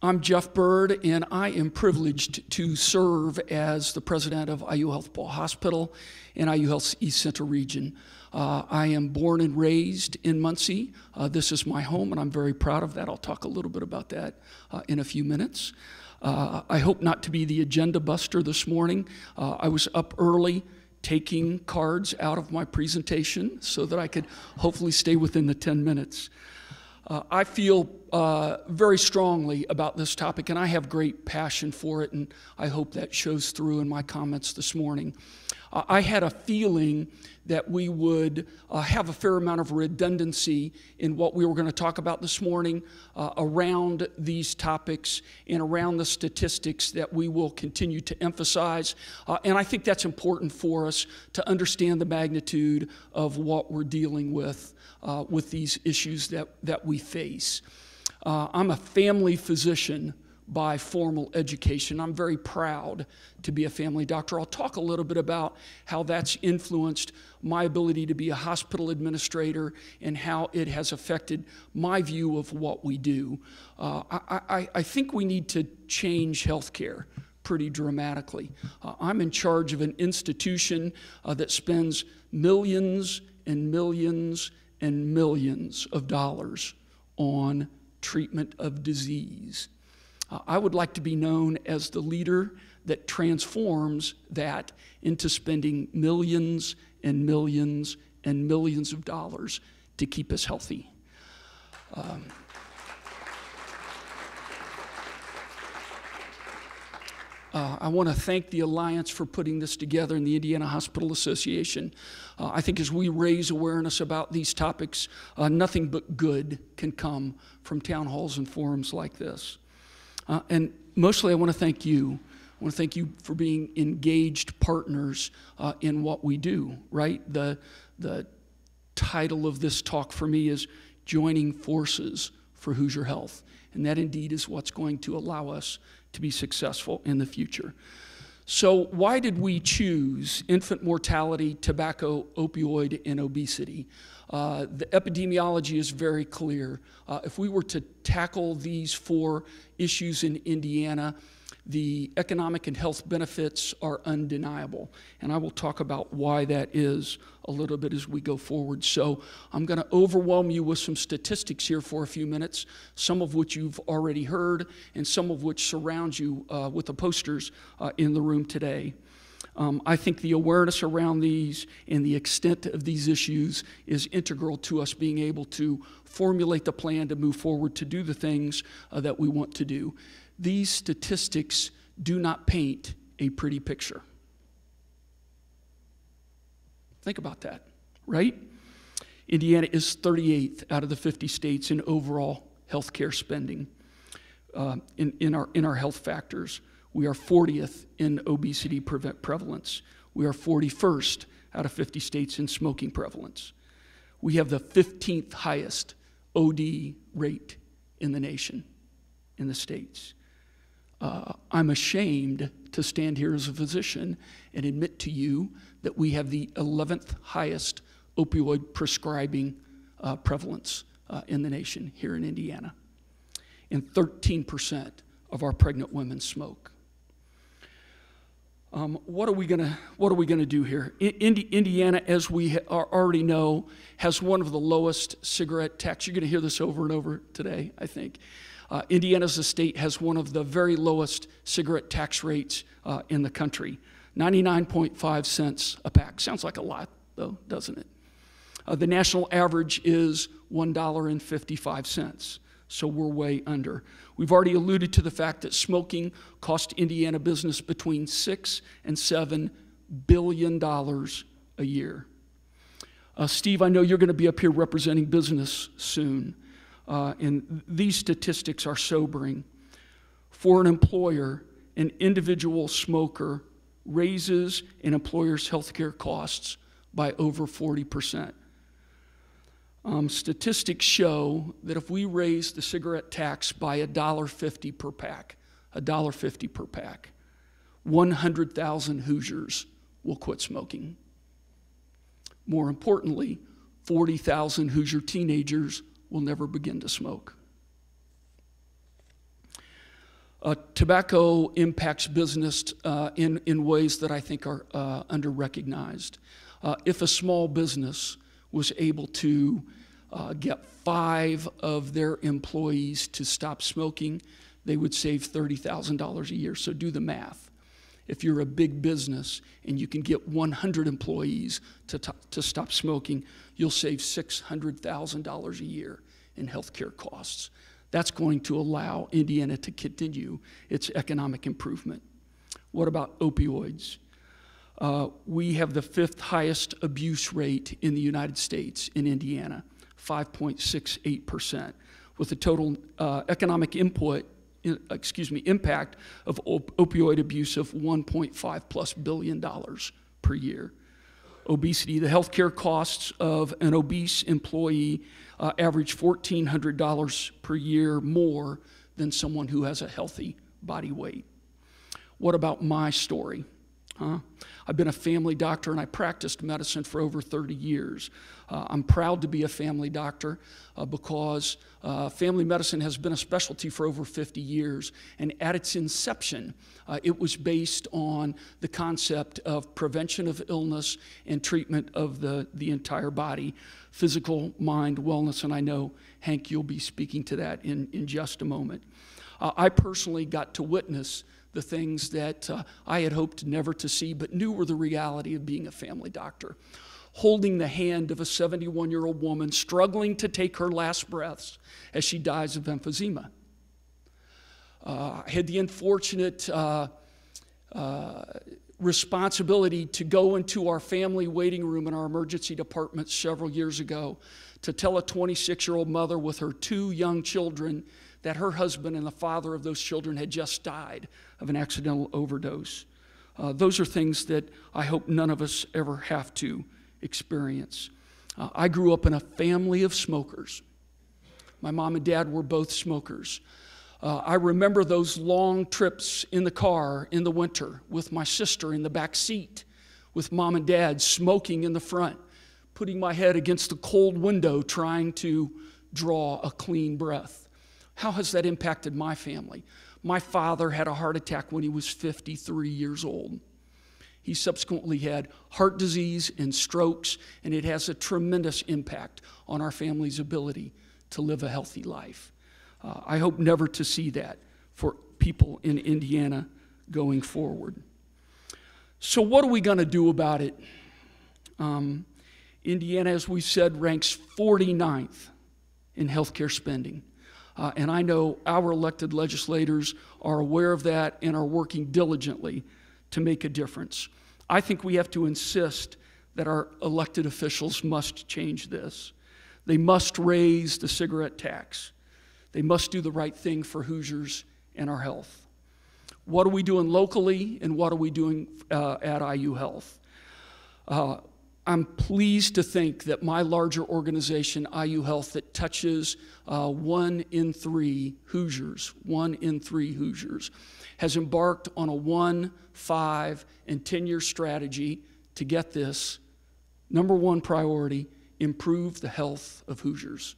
I'm Jeff Bird, and I am privileged to serve as the president of IU Health Paul Hospital and IU Health's East Central region. I am born and raised in Muncie. This is my home, and I'm very proud of that. I'll talk a little bit about that in a few minutes. I hope not to be the agenda buster this morning. I was up early taking cards out of my presentation so that I could hopefully stay within the 10 minutes. I feel very strongly about this topic, and I have great passion for it, and I hope that shows through in my comments this morning. I had a feeling that we would have a fair amount of redundancy in what we were going to talk about this morning around these topics and around the statistics that we will continue to emphasize. And I think that's important for us to understand the magnitude of what we're dealing with these issues that we face. I'm a family physician by formal education. I'm very proud to be a family doctor. I'll talk a little bit about how that's influenced my ability to be a hospital administrator and how it has affected my view of what we do. I think we need to change healthcare pretty dramatically. I'm in charge of an institution that spends millions and millions and millions of dollars on treatment of disease. I would like to be known as the leader that transforms that into spending millions and millions and millions of dollars to keep us healthy. I want to thank the Alliance for putting this together and the Indiana Hospital Association. I think as we raise awareness about these topics, nothing but good can come from town halls and forums like this. And mostly I want to thank you. I want to thank you for being engaged partners in what we do, right? The title of this talk for me is Joining Forces for Hoosier Health. And that indeed is what's going to allow us to be successful in the future. So why did we choose infant mortality, tobacco, opioid, and obesity? The epidemiology is very clear. If we were to tackle these four issues in Indiana, the economic and health benefits are undeniable. And I will talk about why that is a little bit as we go forward. So I'm going to overwhelm you with some statistics here for a few minutes, some of which you've already heard and some of which surround you with the posters in the room today. I think the awareness around these and the extent of these issues is integral to us being able to formulate the plan to move forward to do the things that we want to do. These statistics do not paint a pretty picture. Think about that, right? Indiana is 38th out of the 50 states in overall healthcare spending in our health factors. We are 40th in obesity prevalence. We are 41st out of 50 states in smoking prevalence. We have the 15th highest OD rate in the nation, in the states. I'm ashamed to stand here as a physician and admit to you that we have the 11th highest opioid prescribing prevalence in the nation here in Indiana. And 13% of our pregnant women smoke. What are we gonna do here? Indiana, as we already know, has one of the lowest cigarette tax. You're gonna hear this over and over today, I think. Indiana as a state has one of the very lowest cigarette tax rates in the country, 99.5 cents a pack. Sounds like a lot, though, doesn't it? The national average is $1.55, so we're way under. We've already alluded to the fact that smoking cost Indiana business between $6 and $7 billion a year. Steve, I know you're going to be up here representing business soon. And these statistics are sobering. For an employer, an individual smoker raises an employer's healthcare costs by over 40%. Statistics show that if we raise the cigarette tax by $1.50 per pack, 100,000 Hoosiers will quit smoking. More importantly, 40,000 Hoosier teenagers will never begin to smoke. Tobacco impacts business in ways that I think are under-recognized. If a small business was able to get 5 of their employees to stop smoking, they would save $30,000 a year. So do the math. If you're a big business and you can get 100 employees to stop smoking, you'll save $600,000 a year in healthcare costs. That's going to allow Indiana to continue its economic improvement. What about opioids? We have the 5th highest abuse rate in the United States in Indiana, 5.68%, with a total economic impact of opioid abuse of $1.5+ billion per year. Obesity, the healthcare costs of an obese employee average $1,400 per year more than someone who has a healthy body weight. What about my story? I've been a family doctor and I practiced medicine for over 30 years. I'm proud to be a family doctor because family medicine has been a specialty for over 50 years. And at its inception, it was based on the concept of prevention of illness and treatment of the entire body, physical, mind, wellness. And I know, Hank, you'll be speaking to that in just a moment. I personally got to witness the things that I had hoped never to see, but knew were the reality of being a family doctor. Holding the hand of a 71-year-old woman struggling to take her last breaths as she dies of emphysema. I had the unfortunate responsibility to go into our family waiting room in our emergency department several years ago to tell a 26-year-old mother with her 2 young children that her husband and the father of those children had just died of an accidental overdose. Those are things that I hope none of us ever have to experience. I grew up in a family of smokers. My mom and dad were both smokers. I remember those long trips in the car in the winter with my sister in the back seat, with mom and dad smoking in the front, putting my head against the cold window trying to draw a clean breath. How has that impacted my family? My father had a heart attack when he was 53 years old. He subsequently had heart disease and strokes, and it has a tremendous impact on our family's ability to live a healthy life. I hope never to see that for people in Indiana going forward. So what are we going to do about it? Indiana, as we said, ranks 49th in healthcare spending. And I know our elected legislators are aware of that and are working diligently to make a difference. I think we have to insist that our elected officials must change this. They must raise the cigarette tax. They must do the right thing for Hoosiers and our health. What are we doing locally, and what are we doing at IU Health? I'm pleased to think that my larger organization, IU Health, that touches 1 in 3 Hoosiers, has embarked on a 1, 5, and 10-year strategy to get this. Number 1 priority, improve the health of Hoosiers.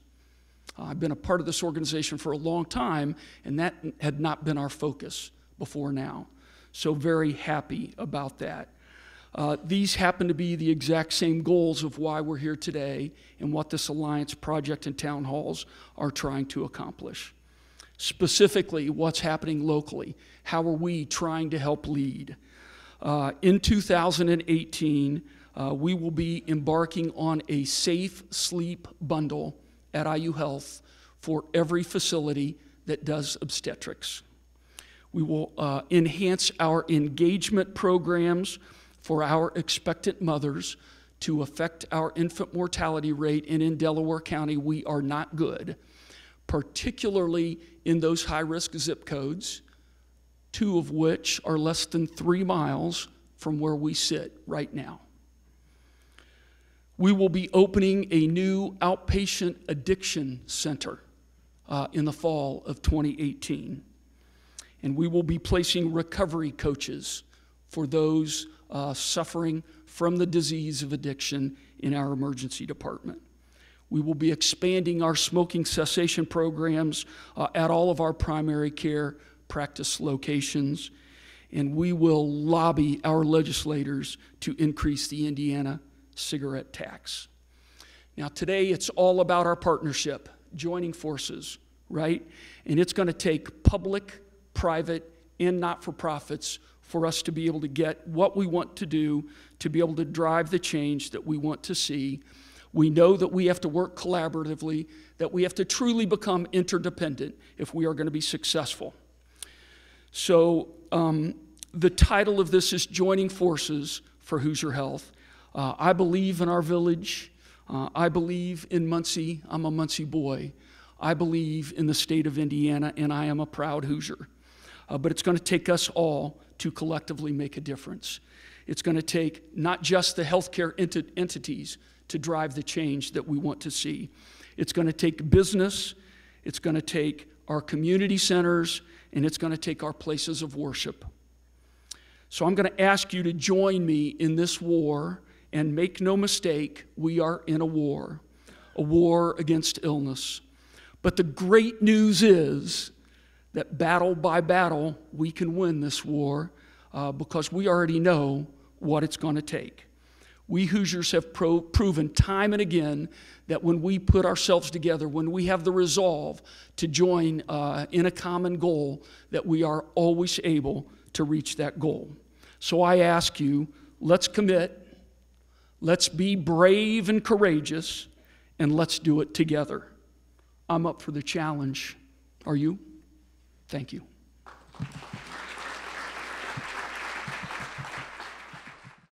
I've been a part of this organization for a long time, and that had not been our focus before now. So very happy about that. These happen to be the exact same goals of why we're here today and what this Alliance project and town halls are trying to accomplish. Specifically, what's happening locally? How are we trying to help lead? In 2018, we will be embarking on a safe sleep bundle at IU Health for every facility that does obstetrics. We will enhance our engagement programs for our expectant mothers to affect our infant mortality rate, and in Delaware County, we are not good, particularly in those high-risk zip codes, 2 of which are less than 3 miles from where we sit right now. We will be opening a new outpatient addiction center in the fall of 2018, and we will be placing recovery coaches for those suffering from the disease of addiction in our emergency department. We will be expanding our smoking cessation programs at all of our primary care, practice locations, and we will lobby our legislators to increase the Indiana cigarette tax. Now today it's all about our partnership, joining forces, right? And it's going to take public, private, and not-for-profits for us to be able to get what we want to do, to be able to drive the change that we want to see. We know that we have to work collaboratively, that we have to truly become interdependent if we are going to be successful. So the title of this is Joining Forces for Hoosier Health. I believe in our village. I believe in Muncie. I'm a Muncie boy. I believe in the state of Indiana, and I am a proud Hoosier. But it's going to take us all to collectively make a difference. It's going to take not just the healthcare entities to drive the change that we want to see. It's going to take business, it's going to take our community centers, and it's going to take our places of worship. So I'm going to ask you to join me in this war, and make no mistake, we are in a war against illness. But the great news is that battle by battle, we can win this war because we already know what it's going to take. We Hoosiers have proven time and again that when we put ourselves together, when we have the resolve to join in a common goal, that we are always able to reach that goal. So I ask you, let's commit, let's be brave and courageous, and let's do it together. I'm up for the challenge. Are you? Thank you.